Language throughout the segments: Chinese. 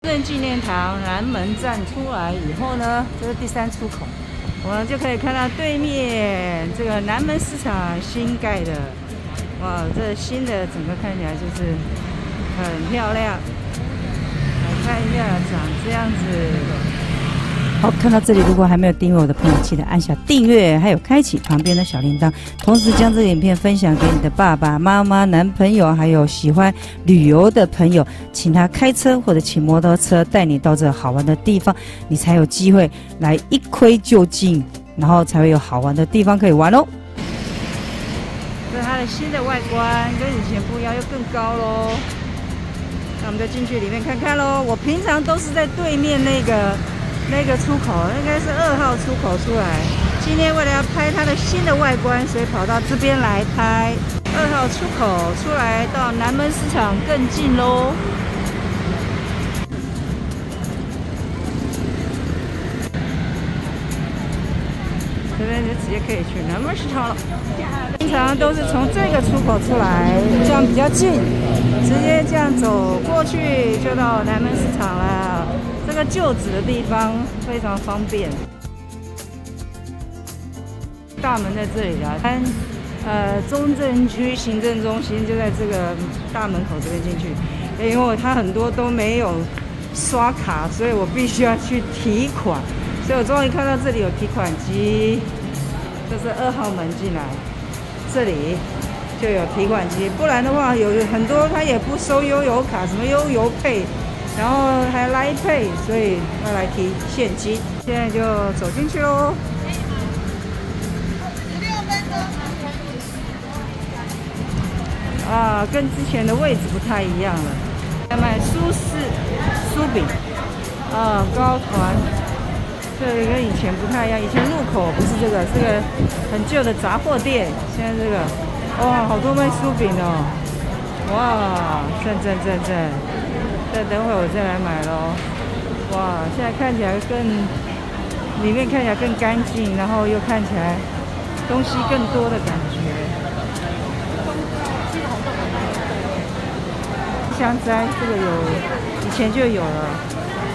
中正纪念堂南门站出来以后呢，这是第3出口，我们就可以看到对面这个南门市场新盖的，哇，这新的整个看起来就是很漂亮。来看一下，长这样子。 好，看到这里，如果还没有订阅我的朋友，记得按下订阅，还有开启旁边的小铃铛，同时将这个影片分享给你的爸爸妈妈、男朋友，还有喜欢旅游的朋友，请他开车或者骑摩托车带你到这好玩的地方，你才有机会来一窥究竟，然后才会有好玩的地方可以玩哦。这是它的新的外观，跟以前不一样，又更高喽。那我们就进去里面看看喽。我平常都是在对面那个出口，应该是2号出口出来。今天为了要拍它的新的外观，所以跑到这边来拍。2号出口出来到南门市场更近喽。这边就直接可以去南门市场了。平常都是从这个出口出来，这样比较近，直接这样走过去就到南门市场了。 这个就职的地方非常方便，大门在这里啦。中正区行政中心就在这个大门口这边进去，因为它很多都没有刷卡，所以我必须要去提款。所以我终于看到这里有提款机，这是2号门进来，这里就有提款机。不然的话，有很多它也不收悠游卡，什么悠游配。 然后还Line Pay，所以要来提现金。现在就走进去喽。16分钟。啊，跟之前的位置不太一样了。在卖酥饼，啊，糕团。这个跟以前不太一样，以前入口不是这个，是个很旧的杂货店。现在这个，哇，好多卖酥饼哦。哇，赞！ 再等会我再来买咯。哇，现在看起来里面看起来更干净，然后又看起来东西更多的感觉。香摘这个以前就有了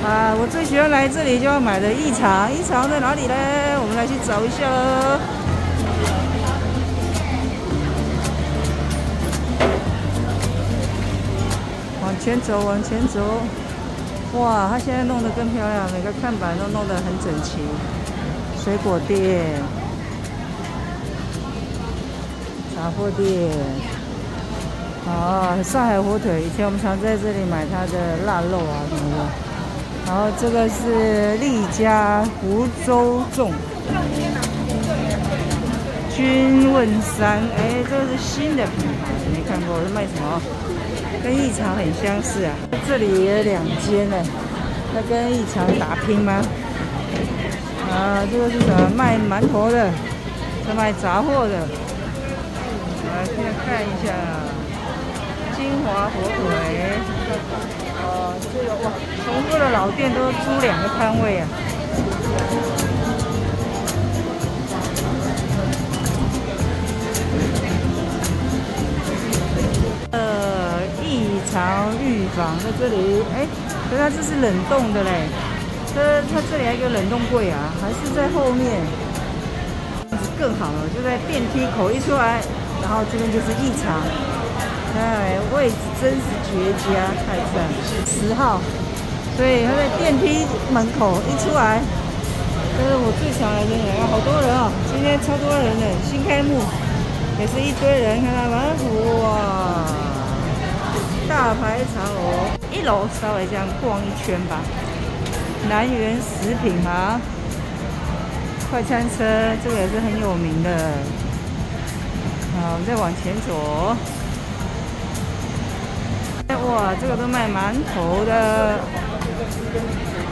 啊！我最喜欢来这里就要买的异常在哪里呢？我们来去找一下喽。 往前走，哇！它现在弄得更漂亮，每个看板都弄得很整齐。水果店、杂货店，啊，上海火腿，以前我们常在这里买它的腊肉啊什么的。然后这个是丽家福州粽，君问山，哎，这个是新的品牌，没看过，是卖什么？ 跟异常很相似啊，这里也有2间呢。那跟异常打拼吗？啊，这个是什么？卖馒头的，是卖杂货的。来，现在看一下金华火腿。哦，这个哇，重复的老店都租2个摊位啊。常预防在这里，哎，可是它这是冷冻的嘞，它这里还有一个冷冻柜啊，还是在后面，更好了，就在电梯口一出来，然后这边就是异常，哎，位置真是绝佳，太赞！10号，所以它在电梯门口一出来，这是我最常来的人啊，好多人哦，今天超多人的，新开幕也是一堆人，看到吗？哇！ 大排长龙，1楼稍微这样逛一圈吧。南园食品行、快餐车，这个也是很有名的。好，我们再往前走。哇，这个都卖馒头的，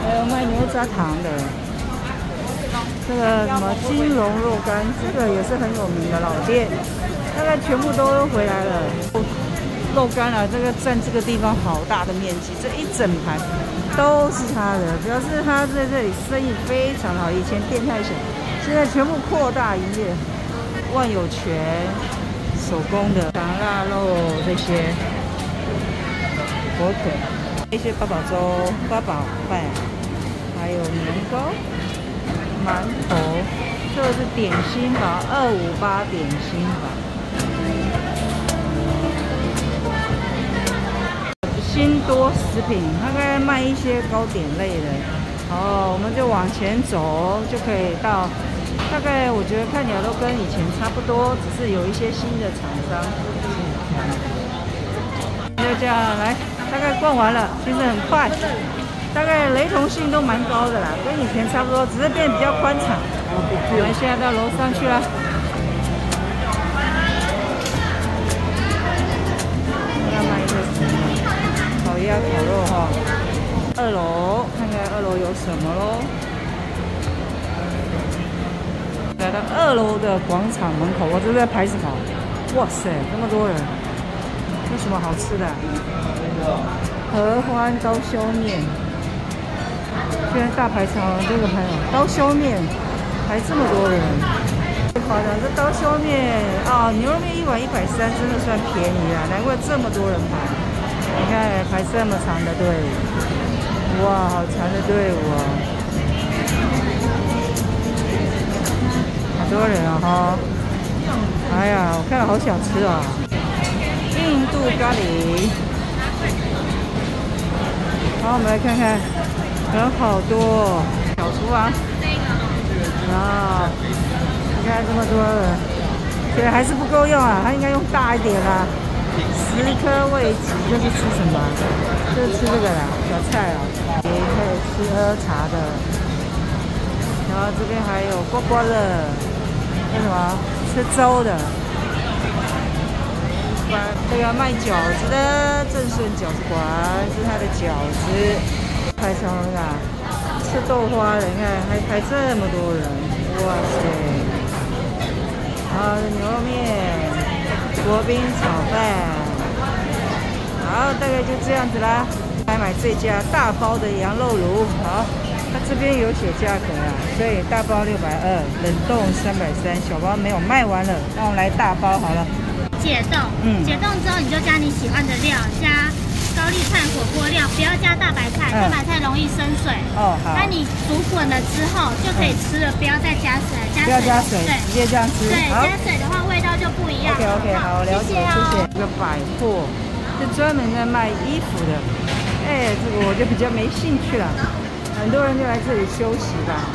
还有卖牛轧糖的。这个什么金龙肉干，这个也是很有名的老店，大概全部都回来了。 肉干啊，这个占这个地方好大的面积，这一整盘都是他的，表示他在这里生意非常好。以前店太小，现在全部扩大营业。万有全手工的糖腊肉这些火腿，一些八宝粥、八宝饭，还有年糕、馒头。这是点心法，258点心法。新多食品，它该卖一些糕点类的。我们就往前走，就可以到。大概我觉得看起来都跟以前差不多，只是有一些新的厂商。就这样来，大概逛完了，其实很快，大概雷同性都蛮高的啦，跟以前差不多，只是变比较宽敞。我们现在到楼上去了。要卖一个什么？烤鸭、烤肉哈。2楼看看2楼有什么咯。来到2楼的广场门口，我这在排什么？哇塞，这么多人！有什么好吃的？合欢刀削面。现在大排长龙，这个排刀削面排这么多人，太夸张！这刀削面牛肉面1碗130，真的算便宜啊，难怪这么多人排。你看排这么长的队伍，哇，好长的队伍啊！好多人啊哈！哎呀，我看了好想吃啊！印度咖喱。好，我们来看看，人好多，小厨房。你看这么多人，觉得还是不够用啊，它应该用大一点啦。10颗味极，这是吃什么？这是吃这个啦，小菜啊，也可以吃喝茶的。然后这边还有刮刮乐，那什么吃粥的。这个卖饺子的正顺饺子馆，是它的饺子。排长龙啊，吃豆花的，你看还排这么多人，哇塞！然后牛肉面、国宾炒饭，好，大概就这样子啦。来买这家大包的羊肉炉，好，它这边有写价格啊，所以大包620，冷冻330，小包没有卖完了，那我们来大包好了。解冻，解冻之后你就加你喜欢的料，加高丽菜火锅料，不要加大白菜，大白菜容易生水。好。那你煮滚了之后就可以吃了，不要再加水，不要加水，对，直接这样吃。对，加水的话味道就不一样。OK， 好，了解，谢谢。这个百货是专门在卖衣服的，这个我就比较没兴趣了。很多人就来这里休息吧，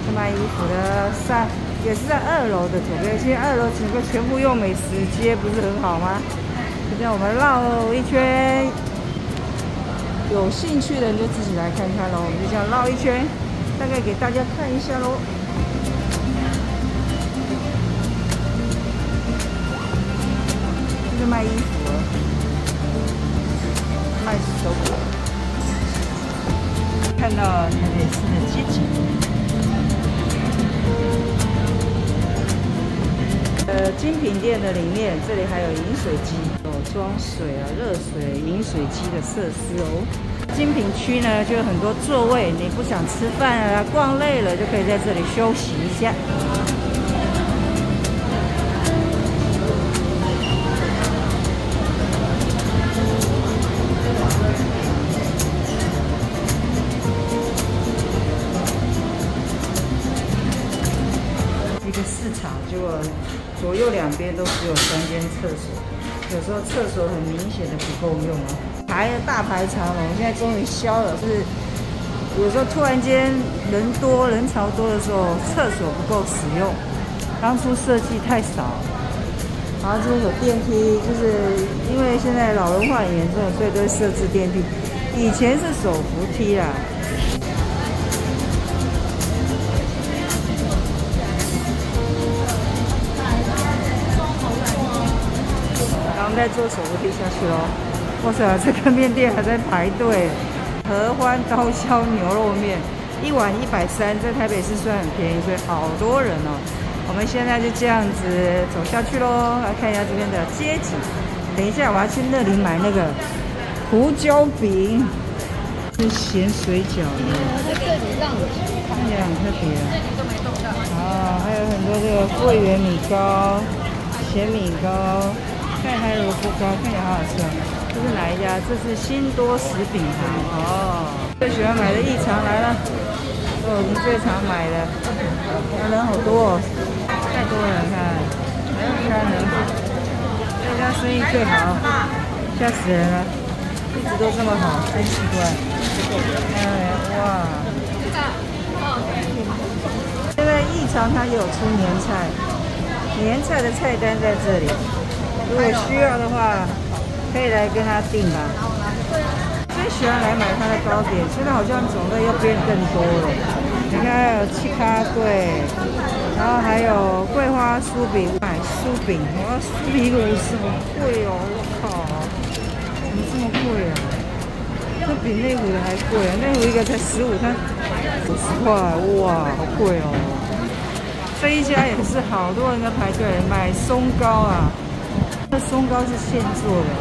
是卖衣服的也是在2楼的左边。其实2楼整个全部用美食街，不是很好吗？就这样，我们绕一圈，有兴趣的人就自己来看看喽。我们就这样绕一圈，大概给大家看一下喽。这是卖衣服，卖手果，看到台北市的街景。精品店的里面，这里还有饮水机，有装水啊、热水、饮水机的设施哦。精品区呢，就有很多座位，你不想吃饭啊、逛累了，就可以在这里休息一下。一个市场，结果左右两边都只有3间厕所，有时候厕所很明显的不够用啊，排大排长龙。现在终于消了，是有时候突然间人潮多的时候，厕所不够使用，当初设计太少。然后这边有电梯，就是因为现在老龄化很严重，所以都会设置电梯。以前是手扶梯啦。我们再坐手扶梯下去咯。哇塞，这个面店还在排队。合欢刀削牛肉面1碗130，在台北市算很便宜，所以好多人哦。我们现在就这样子走下去咯，来看一下这边的街景。等一下我要去那里买那个胡椒饼，是咸水饺的，看起来很特别啊。还有很多这个桂圆米糕、咸米糕。看还有萝卜糕，看起来好好吃啊！这这是哪一家？这是新多食品行哦。最喜欢买的异常来了，我们最常买的，人好多哦，太多了，看，看人，这家生意最好，吓死人了，一直都这么好，真奇怪。哎，哇！现在异常它也有出年菜，年菜的菜单在这里，如果需要的话，可以来跟他订吧。最喜欢来买它的糕点，现在好像种类又变更多了。你看还有气咖桂，然后还有桂花酥饼，买酥饼，哇，酥饼一个50，好贵哦！我靠，怎么这么贵啊？这比内湖的还贵啊！内湖一个才15，它50块，哇，好贵哦！这一家也是好多人在排队买松糕啊。这松糕是现做的，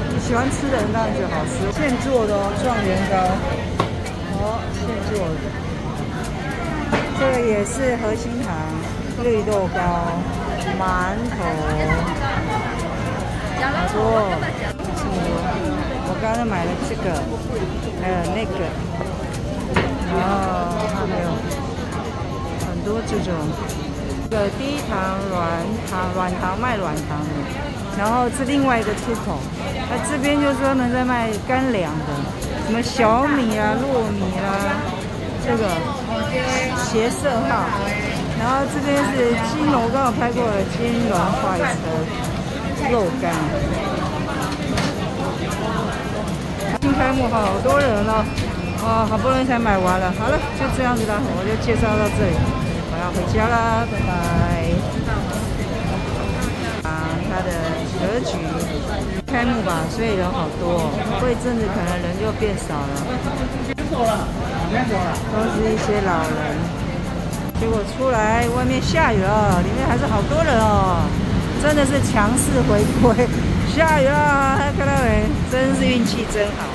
你喜欢吃的人当然觉得好吃。现做的哦，状元糕，哦，现做的。这个也是核心堂绿豆糕、馒头，好多，这么多。我刚刚买了这个，还有那个，然后还有很多这种。这个第一堂软糖卖软糖的，然后是另外一个出口，那这边就专门在卖干粮的，什么小米啊、糯米啦，这个协社号，然后这边是金龙，我刚好拍过了金龙快车肉干，新开幕好多人哦，哇，好不容易才买完了，好了，就这样子啦，我就介绍到这里。我要回家啦，拜拜。它的格局开幕吧，所以人好多，过一阵子可能人就变少了。都是一些老人，结果出来外面下雨了，里面还是好多人哦，真的是强势回归。下雨了，看到没？真是运气真好。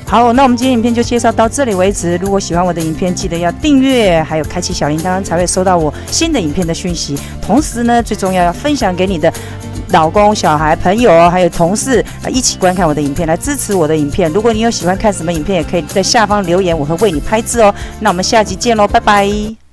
好，那我们今天影片就介绍到这里为止。如果喜欢我的影片，记得要订阅，还有开启小铃铛，才会收到我新的影片的讯息。同时呢，最重要分享给你的老公、小孩、朋友，还有同事，一起观看我的影片，来支持我的影片。如果你有喜欢看什么影片，也可以在下方留言，我会为你拍制哦。那我们下集见喽，拜拜。